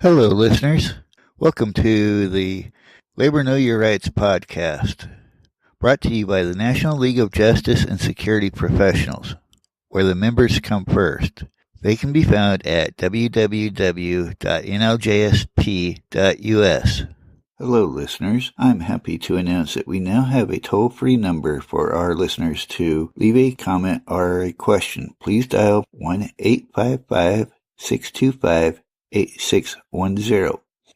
Hello, listeners. Welcome to the Labor Know Your Rights podcast, brought to you by the National League of Justice and Security Professionals, where the members come first. They can be found at www.nljsp.us. Hello, listeners. I'm happy to announce that we now have a toll-free number for our listeners to leave a comment or a question. Please dial 1-855-625-8610.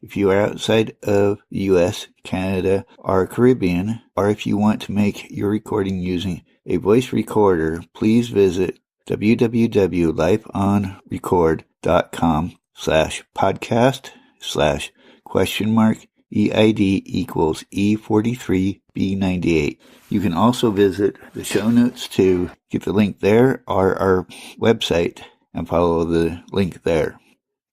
If you are outside of the U.S., Canada, or Caribbean, or if you want to make your recording using a voice recorder, please visit www.lifeonrecord.com/podcast/?EID equals E43B98. You can also visit the show notes to get the link there or our website and follow the link there.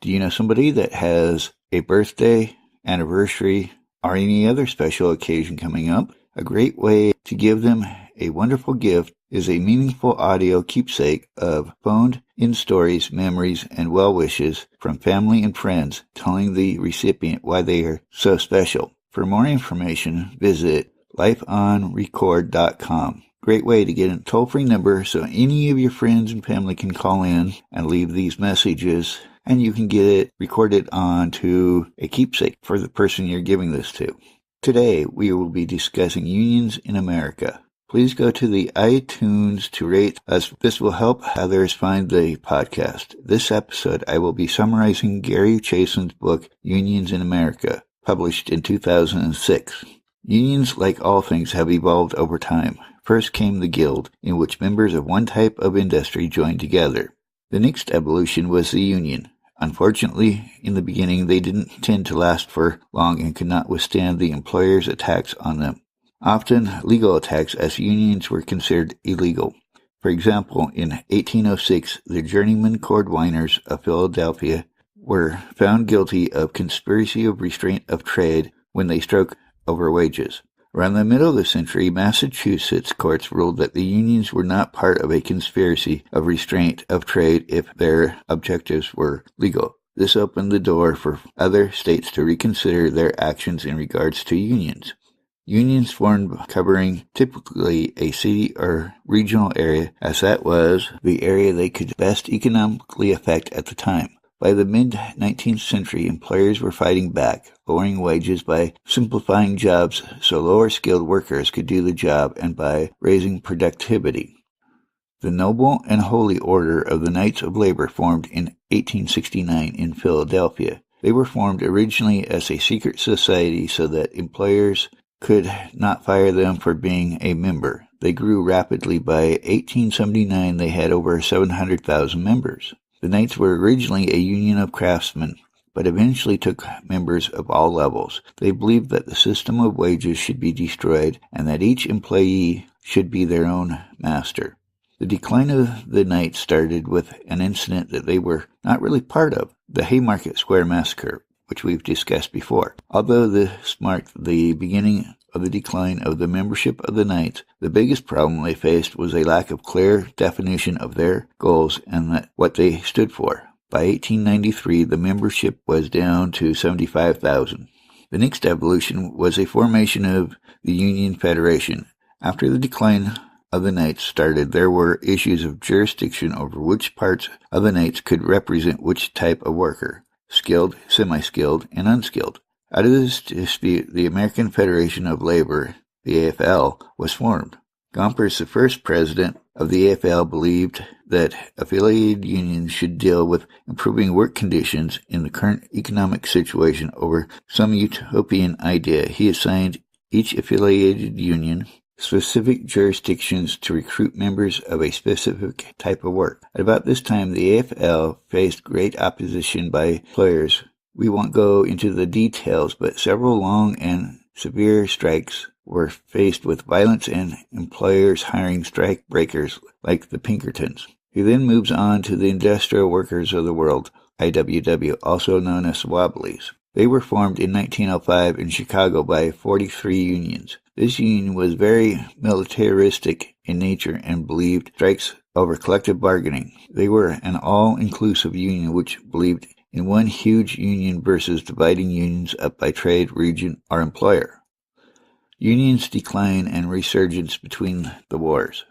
Do you know somebody that has a birthday, anniversary, or any other special occasion coming up? A great way to give them a wonderful gift is a meaningful audio keepsake of phoned-in stories, memories, and well wishes from family and friends telling the recipient why they are so special. For more information, visit lifeonrecord.com. Great way to get a toll-free number so any of your friends and family can call in and leave these messages, and you can get it recorded onto a keepsake for the person you're giving this to. Today, we will be discussing unions in America. Please go to the iTunes to rate us. This will help others find the podcast. This episode, I will be summarizing Gary Chason's book, Unions in America, published in 2006. Unions, like all things, have evolved over time. First came the Guild, in which members of one type of industry joined together. The next evolution was the union. Unfortunately, in the beginning, they didn't tend to last for long and could not withstand the employer's attacks on them. Often legal attacks, as unions were considered illegal. For example, in 1806, the journeyman cordwainers of Philadelphia were found guilty of conspiracy of restraint of trade when they struck over wages. Around the middle of the century, Massachusetts courts ruled that the unions were not part of a conspiracy of restraint of trade if their objectives were legal. This opened the door for other states to reconsider their actions in regards to unions. Unions formed covering typically a city or regional area, as that was the area they could best economically affect at the time. By the mid-19th century, employers were fighting back, lowering wages by simplifying jobs so lower-skilled workers could do the job and by raising productivity. The Noble and Holy Order of the Knights of Labor formed in 1869 in Philadelphia. They were formed originally as a secret society so that employers could not fire them for being a member. They grew rapidly. By 1879, they had over 700,000 members. The Knights were originally a union of craftsmen, but eventually took members of all levels. They believed that the system of wages should be destroyed and that each employee should be their own master. The decline of the Knights started with an incident that they were not really part of, the Haymarket Square Massacre, which we've discussed before. Although this marked the beginning of the decline of the membership of the Knights, the biggest problem they faced was a lack of clear definition of their goals and what they stood for. By 1893, the membership was down to 75,000. The next evolution was a formation of the Union Federation. After the decline of the Knights started, there were issues of jurisdiction over which parts of the Knights could represent which type of worker: skilled, semi-skilled, and unskilled. Out of this dispute, the American Federation of Labor, the AFL, was formed. Gompers, the first president of the AFL, believed that affiliated unions should deal with improving work conditions in the current economic situation over some utopian idea. He assigned each affiliated union specific jurisdictions to recruit members of a specific type of work. At about this time, the AFL faced great opposition by employers. We won't go into the details, but several long and severe strikes were faced with violence and employers hiring strike breakers like the Pinkertons. He then moves on to the Industrial Workers of the World, IWW, also known as Wobblies. They were formed in 1905 in Chicago by 43 unions. This union was very militaristic in nature and believed strikes over collective bargaining. They were an all-inclusive union which believed in one huge union versus dividing unions up by trade, region, or employer. Unions' decline and resurgence between the wars.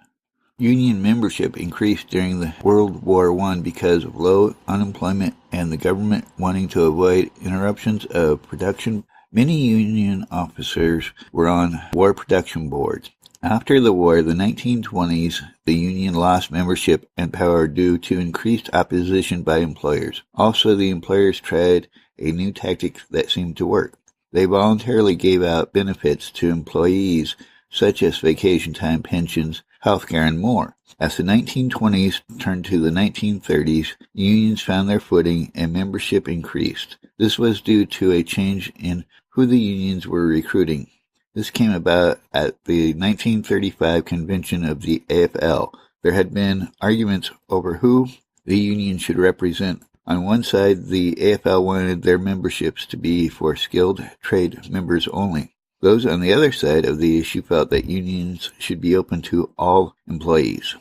Union membership increased during the World War I because of low unemployment and the government wanting to avoid interruptions of production. Many union officers were on war production boards. After the war, the 1920s, the union lost membership and power due to increased opposition by employers. Also, the employers tried a new tactic that seemed to work. They voluntarily gave out benefits to employees, such as vacation time, pensions, healthcare, and more. As the 1920s turned to the 1930s, unions found their footing and membership increased. This was due to a change in who the unions were recruiting. This came about at the 1935 convention of the AFL. There had been arguments over who the union should represent. On one side, the AFL wanted their memberships to be for skilled trade members only. Those on the other side of the issue felt that unions should be open to all employees.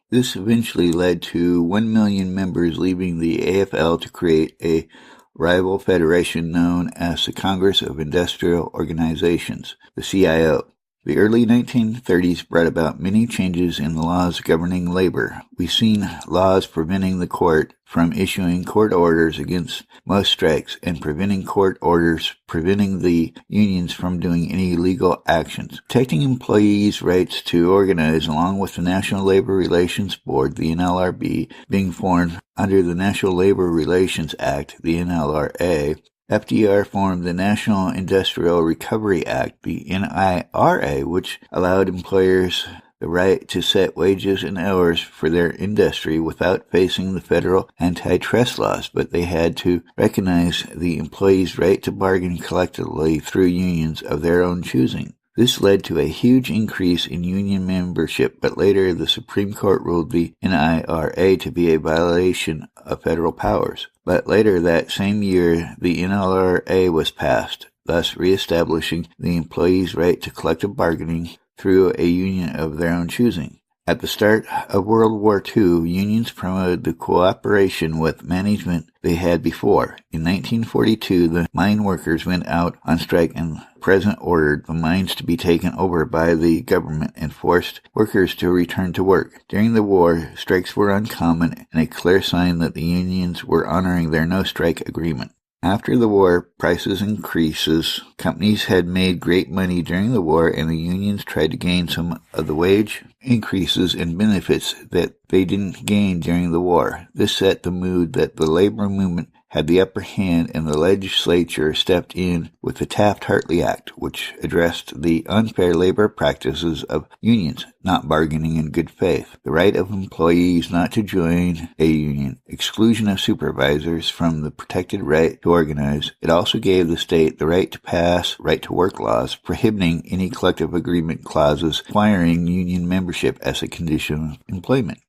This eventually led to 1 million members leaving the AFL to create a rival federation known as the Congress of Industrial Organizations, the CIO. The early 1930s brought about many changes in the laws governing labor. We've seen laws preventing the court from issuing court orders against most strikes and preventing court orders preventing the unions from doing any legal actions. Protecting employees' rights to organize along with the National Labor Relations Board, the NLRB, being formed under the National Labor Relations Act, the NLRA. FDR formed the National Industrial Recovery Act, the NIRA, which allowed employers the right to set wages and hours for their industry without facing the federal antitrust laws, but they had to recognize the employees' right to bargain collectively through unions of their own choosing. This led to a huge increase in union membership, but later the Supreme Court ruled the NIRA to be a violation of federal powers. But later that same year, the NLRA was passed, thus reestablishing the employees' right to collective bargaining through a union of their own choosing. At the start of World War II, unions promoted the cooperation with management they had before. In 1942, the mine workers went out on strike and the President ordered the mines to be taken over by the government and forced workers to return to work. During the war, strikes were uncommon and a clear sign that the unions were honoring their no-strike agreement. After the war, prices increases. Companies had made great money during the war, and the unions tried to gain some of the wage increases and benefits that they didn't gain during the war. This set the mood that the labor movement had the upper hand, and the legislature stepped in with the Taft-Hartley Act, which addressed the unfair labor practices of unions, not bargaining in good faith, the right of employees not to join a union, exclusion of supervisors from the protected right to organize. It also gave the state the right to pass right-to-work laws, prohibiting any collective agreement clauses requiring union membership as a condition of employment.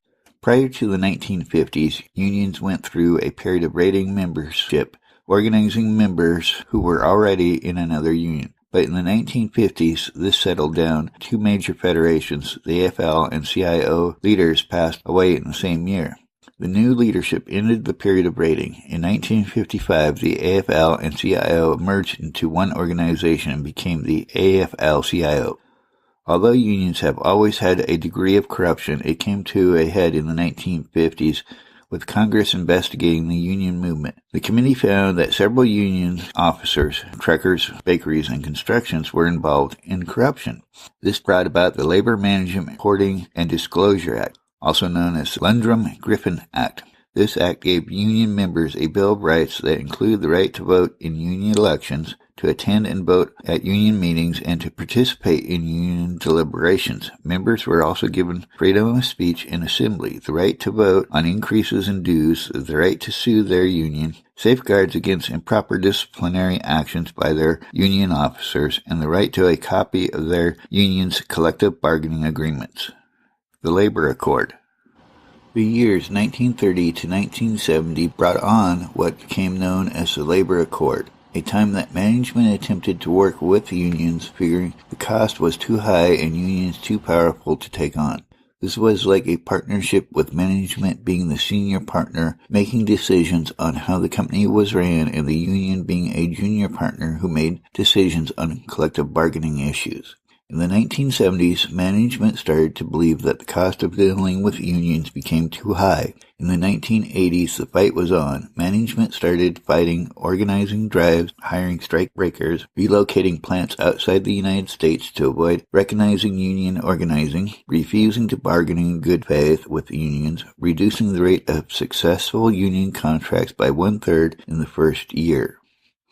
Prior to the 1950s, unions went through a period of rating membership, organizing members who were already in another union. But in the 1950s, this settled down. Two major federations, the AFL and CIO leaders, passed away in the same year. The new leadership ended the period of rating. In 1955, the AFL and CIO merged into one organization and became the AFL-CIO. Although unions have always had a degree of corruption, it came to a head in the 1950s with Congress investigating the union movement. The committee found that several union officers, truckers, bakeries, and constructions were involved in corruption. This brought about the Labor Management Reporting and Disclosure Act, also known as the Landrum-Griffin Act. This act gave union members a Bill of Rights that included the right to vote in union elections, to attend and vote at union meetings, and to participate in union deliberations. Members were also given freedom of speech and assembly, the right to vote on increases in dues, the right to sue their union, safeguards against improper disciplinary actions by their union officers, and the right to a copy of their union's collective bargaining agreements. The Labor Accord. The years 1930 to 1970 brought on what became known as the Labor Accord, a time that management attempted to work with the unions, figuring the cost was too high and unions too powerful to take on. This was like a partnership with management being the senior partner, making decisions on how the company was ran, and the union being a junior partner who made decisions on collective bargaining issues. In the 1970s, management started to believe that the cost of dealing with unions became too high. In the 1980s, the fight was on. Management started fighting, organizing drives, hiring strike breakers, relocating plants outside the United States to avoid recognizing union organizing, refusing to bargain in good faith with unions, reducing the rate of successful union contracts by 1/3 in the first year.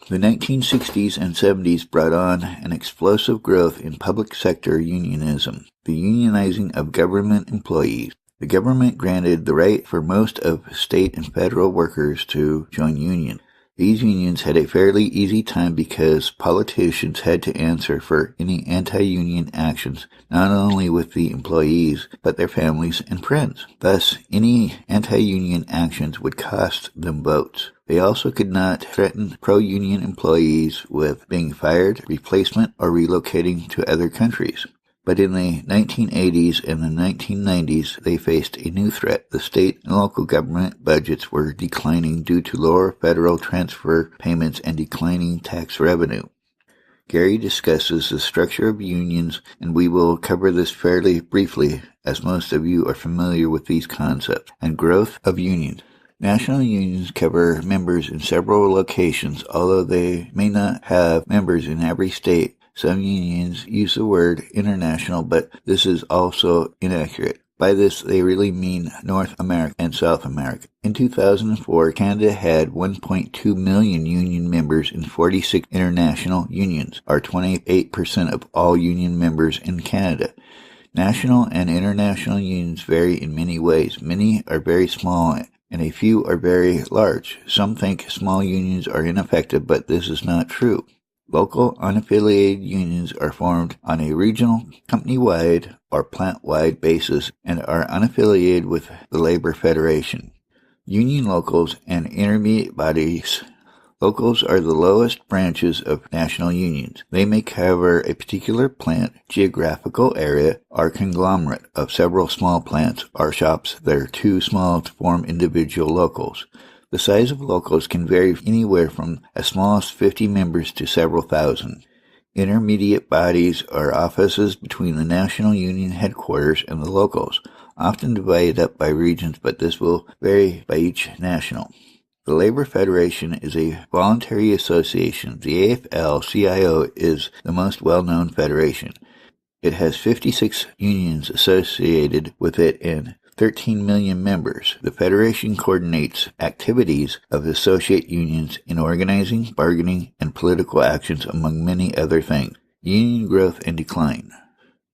The 1960s and 70s brought on an explosive growth in public sector unionism, the unionizing of government employees. The government granted the right for most of state and federal workers to join unions. These unions had a fairly easy time because politicians had to answer for any anti-union actions, not only with the employees, but their families and friends. Thus, any anti-union actions would cost them votes. They also could not threaten pro-union employees with being fired, replacement, or relocating to other countries. But in the 1980s and the 1990s, they faced a new threat. The state and local government budgets were declining due to lower federal transfer payments and declining tax revenue. Gary discusses the structure of unions, and we will cover this fairly briefly, as most of you are familiar with these concepts, and growth of unions. National unions cover members in several locations, although they may not have members in every state. Some unions use the word international, but this is also inaccurate. By this, they really mean North America and South America. In 2004, Canada had 1.2 million union members in 46 international unions, or 28% of all union members in Canada. National and international unions vary in many ways. Many are very small, and a few are very large. Some think small unions are ineffective, but this is not true. Local unaffiliated unions are formed on a regional, company-wide, or plant-wide basis and are unaffiliated with the Labor Federation. Union locals and intermediate bodies. Locals are the lowest branches of national unions. They may cover a particular plant, geographical area, or conglomerate of several small plants or shops that are too small to form individual locals. The size of locals can vary anywhere from as small as 50 members to several thousand. Intermediate bodies are offices between the national union headquarters and the locals, often divided up by regions, but this will vary by each national. The Labor Federation is a voluntary association. The AFL-CIO is the most well-known federation. It has 56 unions associated with it and 13 million members. The Federation coordinates activities of associate unions in organizing, bargaining, and political actions, among many other things. Union growth and decline.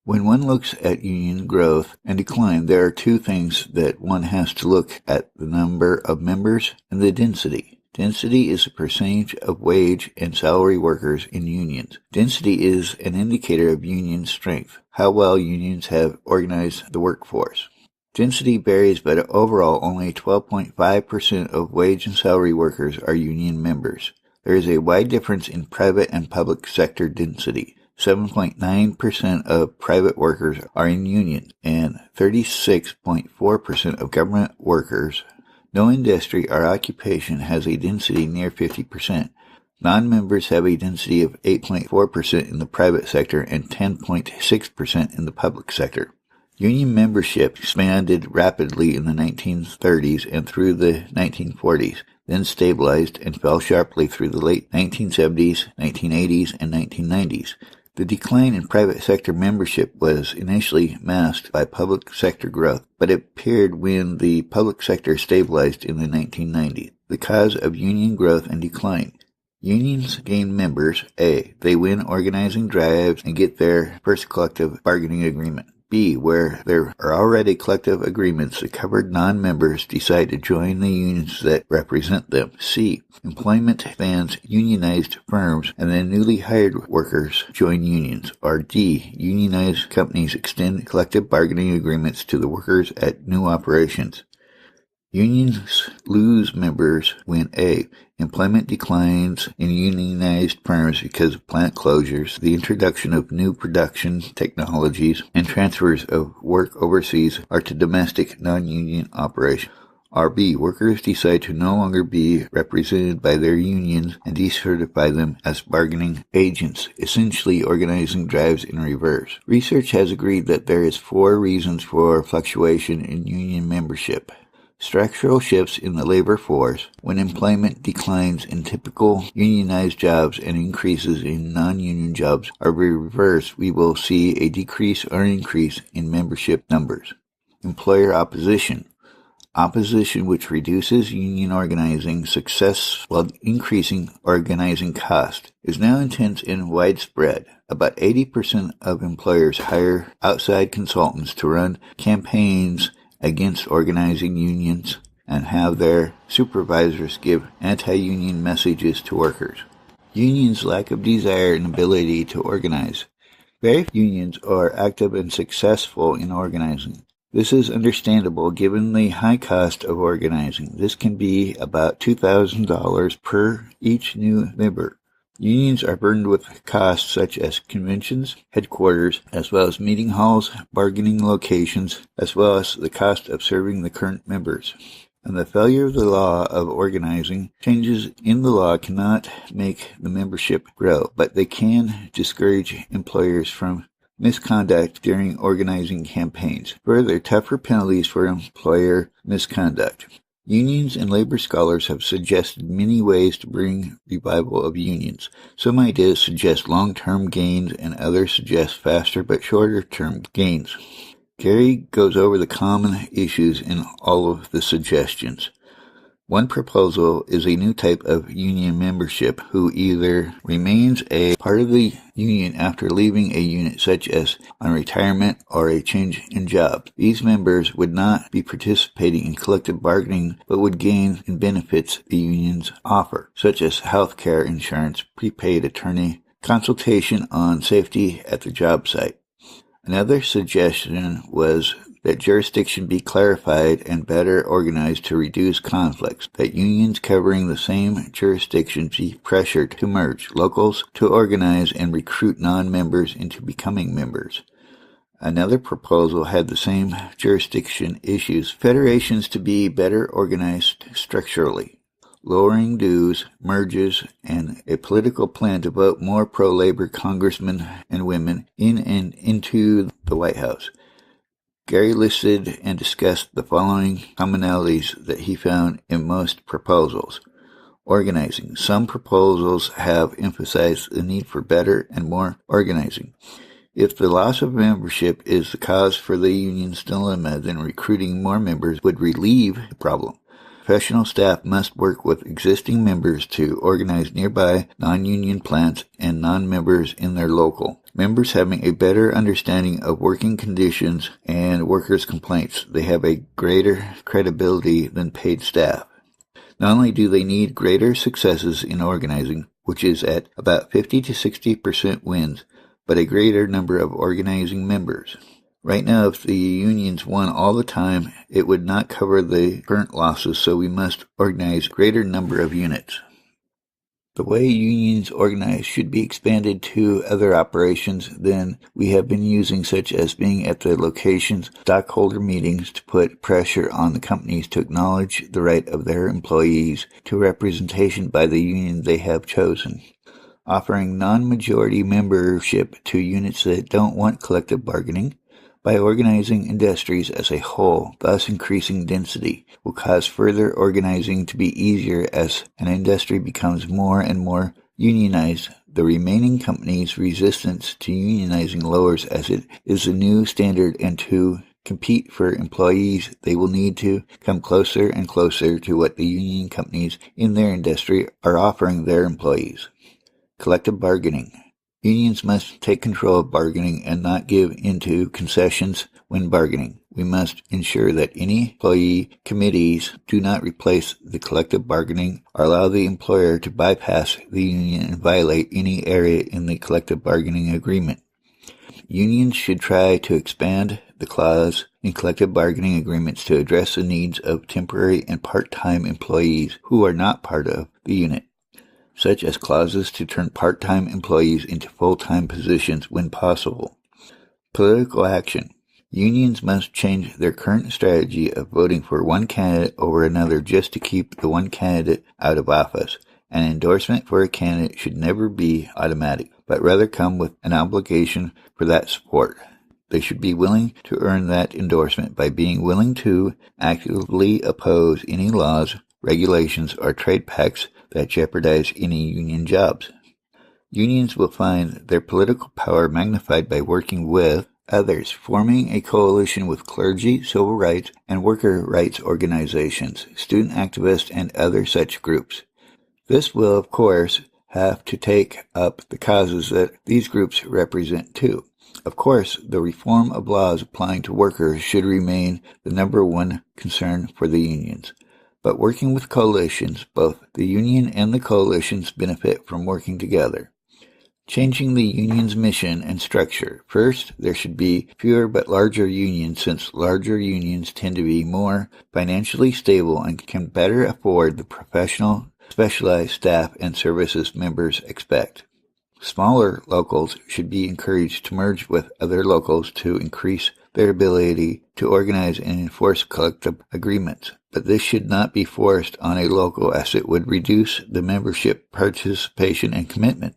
When one looks at union growth and decline, there are two things that one has to look at: the number of members and the density. Density is the percentage of wage and salary workers in unions. Density is an indicator of union strength, how well unions have organized the workforce. Density varies, but overall only 12.5% of wage and salary workers are union members. There is a wide difference in private and public sector density. 7.9% of private workers are in unions, and 36.4% of government workers. No industry or occupation has a density near 50%. Non-members have a density of 8.4% in the private sector and 10.6% in the public sector. Union membership expanded rapidly in the 1930s and through the 1940s, then stabilized and fell sharply through the late 1970s, 1980s, and 1990s. The decline in private sector membership was initially masked by public sector growth, but it appeared when the public sector stabilized in the 1990s. The cause of union growth and decline. Unions gain members. A. They win organizing drives and get their first collective bargaining agreement. B. Where there are already collective agreements, the covered non-members decide to join the unions that represent them. C. Employment expands unionized firms and then newly hired workers join unions. Or D. Unionized companies extend collective bargaining agreements to the workers at new operations. Unions lose members when A. Employment declines in unionized firms because of plant closures, the introduction of new production technologies, and transfers of work overseas or to domestic non-union operations. Or B. Workers decide to no longer be represented by their unions and decertify them as bargaining agents, essentially organizing drives in reverse. Research has agreed that there is 4 reasons for fluctuation in union membership. Structural shifts in the labor force. When employment declines in typical unionized jobs and increases in non-union jobs are reversed, we will see a decrease or increase in membership numbers. Employer opposition. Opposition which reduces union organizing success while increasing organizing cost is now intense and widespread. About 80% of employers hire outside consultants to run campaigns against organizing unions and have their supervisors give anti-union messages to workers. Unions' lack of desire and ability to organize. Very few unions are active and successful in organizing. This is understandable given the high cost of organizing. This can be about $2,000 per each new member. Unions are burdened with costs such as conventions, headquarters, as well as meeting halls, bargaining locations, as well as the cost of serving the current members. And the failure of the law of organizing, changes in the law cannot make the membership grow, but they can discourage employers from misconduct during organizing campaigns. Further, tougher penalties for employer misconduct. Unions and labor scholars have suggested many ways to bring revival of unions. Some ideas suggest long-term gains and others suggest faster but shorter-term gains. Gary goes over the common issues in all of the suggestions. One proposal is a new type of union membership who either remains a part of the union after leaving a unit, such as on retirement or a change in job. These members would not be participating in collective bargaining but would gain in benefits the unions offer, such as health care insurance, prepaid attorney, consultation on safety at the job site. Another suggestion was that jurisdiction be clarified and better organized to reduce conflicts, that unions covering the same jurisdiction be pressured to merge, locals to organize and recruit non-members into becoming members. Another proposal had the same jurisdiction issues, federations to be better organized structurally, lowering dues, merges, and a political plan to vote more pro-labor congressmen and women in and into the White House. Gary listed and discussed the following commonalities that he found in most proposals. Organizing. Some proposals have emphasized the need for better and more organizing. If the loss of membership is the cause for the union's dilemma, then recruiting more members would relieve the problem. Professional staff must work with existing members to organize nearby non-union plants and non-members in their local. Members having a better understanding of working conditions and workers' complaints, they have a greater credibility than paid staff. Not only do they need greater successes in organizing, which is at about 50 to 60% wins, but a greater number of organizing members. Right now, if the unions won all the time, it would not cover the current losses, so we must organize a greater number of units. The way unions organize should be expanded to other operations than we have been using, such as being at the locations, stockholder meetings, to put pressure on the companies to acknowledge the right of their employees to representation by the union they have chosen. Offering non-majority membership to units that don't want collective bargaining, by organizing industries as a whole, thus increasing density, will cause further organizing to be easier as an industry becomes more and more unionized. The remaining companies' resistance to unionizing lowers as it is a new standard, and to compete for employees, they will need to come closer and closer to what the union companies in their industry are offering their employees. Collective bargaining. Unions must take control of bargaining and not give into concessions when bargaining. We must ensure that any employee committees do not replace the collective bargaining or allow the employer to bypass the union and violate any area in the collective bargaining agreement. unions should try to expand the clause in collective bargaining agreements to address the needs of temporary and part-time employees who are not part of the unit, such as clauses to turn part-time employees into full-time positions when possible. Political action. Unions must change their current strategy of voting for one candidate over another just to keep the one candidate out of office. An endorsement for a candidate should never be automatic, but rather come with an obligation for that support. They should be willing to earn that endorsement by being willing to actively oppose any laws, regulations, or trade pacts that jeopardize any union jobs. Unions will find their political power magnified by working with others, forming a coalition with clergy, civil rights, and worker rights organizations, student activists, and other such groups. This will, of course, have to take up the causes that these groups represent too. Of course, the reform of laws applying to workers should remain the number one concern for the unions. But working with coalitions, both the union and the coalitions benefit from working together. Changing the union's mission and structure. First, there should be fewer but larger unions, since larger unions tend to be more financially stable and can better afford the professional, specialized staff and services members expect. Smaller locals should be encouraged to merge with other locals to increase their ability to organize and enforce collective agreements. But this should not be forced on a local, as it would reduce the membership participation and commitment.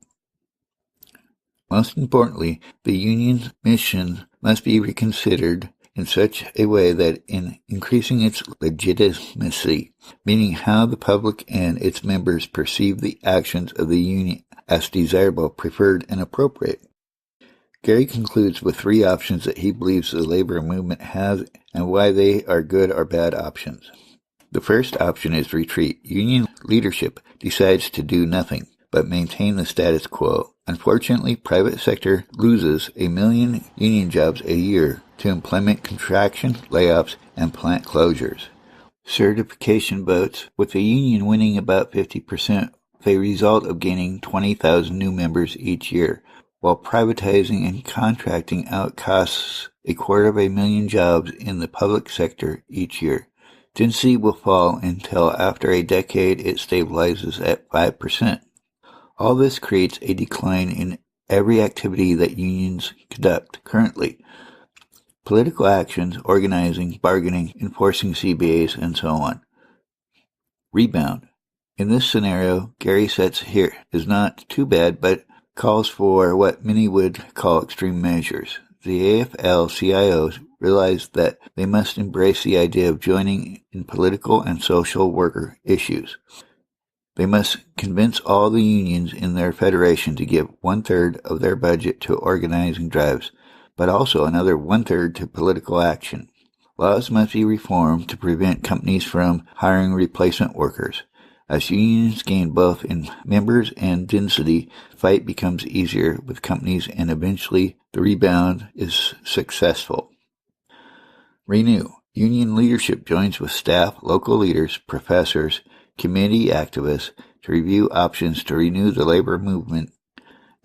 Most importantly, the union's mission must be reconsidered in such a way that in increasing its legitimacy, meaning how the public and its members perceive the actions of the union as desirable, preferred, and appropriate. Gary concludes with 3 options that he believes the labor movement has and why they are good or bad options. The first option is retreat. Union leadership decides to do nothing but maintain the status quo. Unfortunately, private sector loses 1 million union jobs a year to employment contraction, layoffs, and plant closures. Certification votes, with the union winning about 50%, with a result of gaining 20,000 new members each year, while privatizing and contracting out costs 250,000 jobs in the public sector each year. Density will fall until after a decade it stabilizes at 5%. All this creates a decline in every activity that unions conduct currently. Political actions, organizing, bargaining, enforcing CBAs, and so on. Rebound. In this scenario, Gary sets here is not too bad, but calls for what many would call extreme measures. The AFL-CIOs realized that they must embrace the idea of joining in political and social worker issues. They must convince all the unions in their federation to give 1/3 of their budget to organizing drives, but also another 1/3 to political action. Laws must be reformed to prevent companies from hiring replacement workers. As unions gain both in members and density, the fight becomes easier with companies and eventually the rebound is successful. Renew. Union leadership joins with staff, local leaders, professors, community activists to review options to renew the labor movement.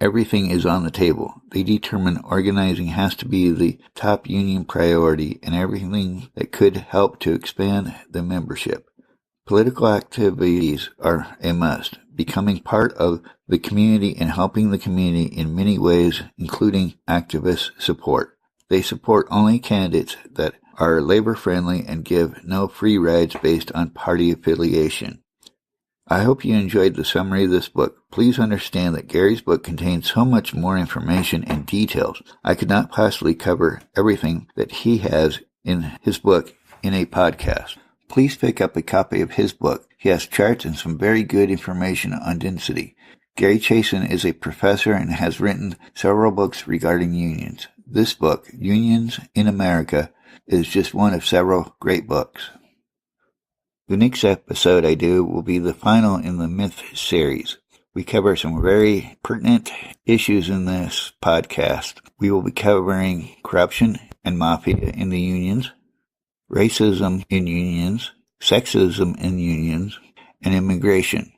Everything is on the table. They determine organizing has to be the top union priority and everything that could help to expand the membership. Political activities are a must, becoming part of the community and helping the community in many ways, including activist support. They support only candidates that are labor-friendly and give no free rides based on party affiliation. I hope you enjoyed the summary of this book. Please understand that Gary's book contains so much more information and details. I could not possibly cover everything that he has in his book in a podcast. Please pick up a copy of his book. He has charts and some very good information on density. Gary Chason is a professor and has written several books regarding unions. This book, Unions in America, is just one of several great books. The next episode I do will be the final in the Myth series. We cover some very pertinent issues in this podcast. We will be covering corruption and mafia in the unions, racism in unions, sexism in unions, and immigration.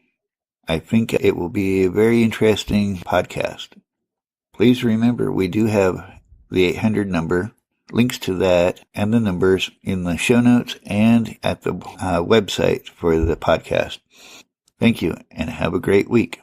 I think it will be a very interesting podcast. Please remember, we do have the 800 number. Links to that and the numbers in the show notes and at the website for the podcast. Thank you, and have a great week.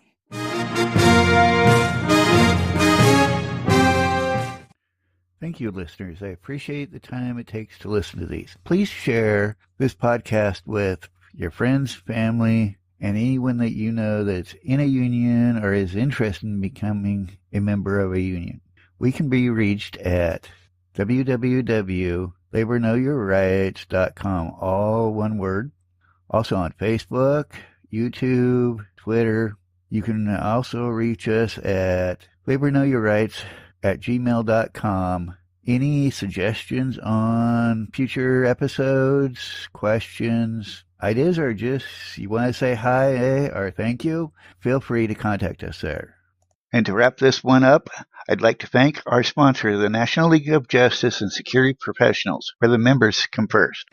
Thank you, listeners. I appreciate the time it takes to listen to these. Please share this podcast with your friends, family, and anyone that you know that's in a union or is interested in becoming a member of a union. We can be reached at www.laborknowyourrights.com, all one word. Also on Facebook, YouTube, Twitter. You can also reach us at laborknowyourrights@gmail.com. Any suggestions on future episodes, questions, ideas, or just you want to say hi or thank you, feel free to contact us there. And to wrap this one up, I'd like to thank our sponsor, the National League of Justice and Security Professionals, where the members come first.